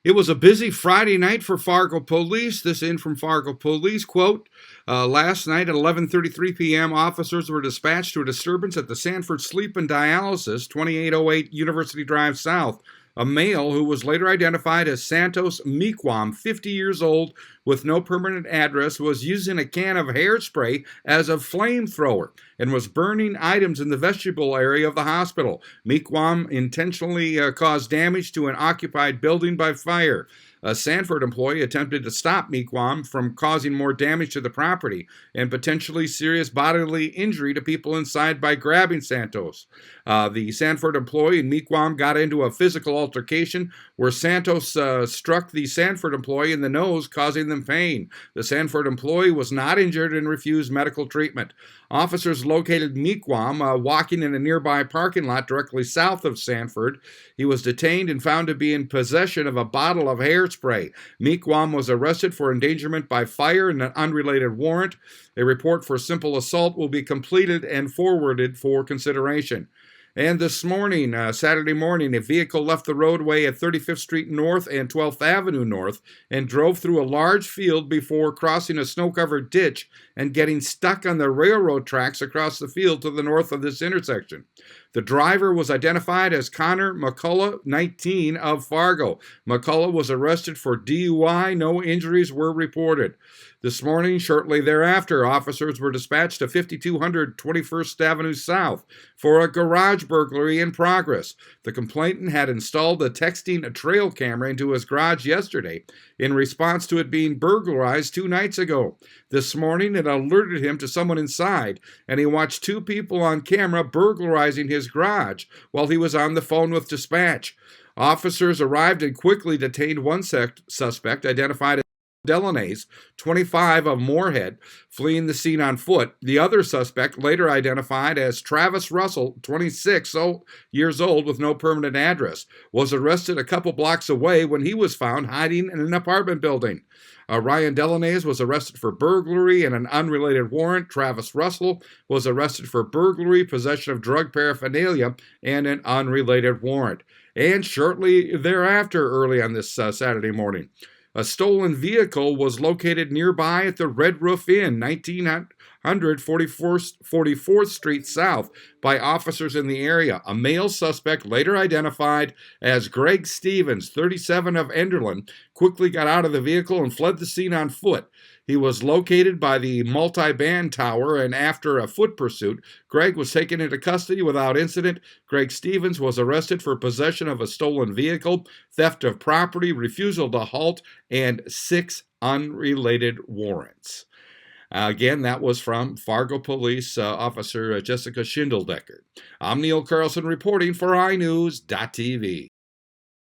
It was a busy Friday night for Fargo Police. This in from Fargo Police, quote, last night at 11:33 p.m., officers were dispatched to a disturbance at the Sanford Sleep and Dialysis, 2808 University Drive South. A male who was later identified as Santos Meekwam, 50 years old, with no permanent address, was using a can of hairspray as a flamethrower and was burning items in the vestibule area of the hospital. Meekwam intentionally caused damage to an occupied building by fire. A Sanford employee attempted to stop Meekwam from causing more damage to the property and potentially serious bodily injury to people inside by grabbing Santos. The Sanford employee and Meekwam got into a physical altercation where Santos struck the Sanford employee in the nose, causing them pain. The Sanford employee was not injured and refused medical treatment. Officers located Meekwam walking in a nearby parking lot directly south of Sanford. He was detained and found to be in possession of a bottle of hairspray. Meekwam was arrested for endangerment by fire and an unrelated warrant. A report for simple assault will be completed and forwarded for consideration. And this morning, Saturday morning, a vehicle left the roadway at 35th Street North and 12th Avenue North and drove through a large field before crossing a snow-covered ditch and getting stuck on the railroad tracks across the field to the north of this intersection. The driver was identified as Connor McCullough, 19, of Fargo. McCullough was arrested for DUI. No injuries were reported. This morning, shortly thereafter, officers were dispatched to 5200 21st Avenue South for a garage burglary in progress. The complainant had installed a texting trail camera into his garage yesterday in response to it being burglarized 2 nights ago. This morning, it alerted him to someone inside, and he watched 2 people on camera burglarizing his garage while he was on the phone with dispatch. Officers arrived and quickly detained one suspect identified as Delaunay's, 25, of Moorhead, fleeing the scene on foot. The other suspect, later identified as Travis Russell, 26 years old with no permanent address, was arrested a couple blocks away when he was found hiding in an apartment building. Ryan Delaunay was arrested for burglary and an unrelated warrant. Travis Russell was arrested for burglary, possession of drug paraphernalia, and an unrelated warrant. And shortly thereafter, early on this Saturday morning, a stolen vehicle was located nearby at the Red Roof Inn, 44th Street South, by officers in the area. A male suspect, later identified as Greg Stevens, 37, of Enderlin, quickly got out of the vehicle and fled the scene on foot. He was located by the multi-band tower, and after a foot pursuit, Greg was taken into custody without incident. Greg Stevens was arrested for possession of a stolen vehicle, theft of property, refusal to halt, and 6 unrelated warrants. Again, that was from Fargo Police Officer Jessica Schindeldecker. I'm Neil Carlson reporting for iNewZ.TV.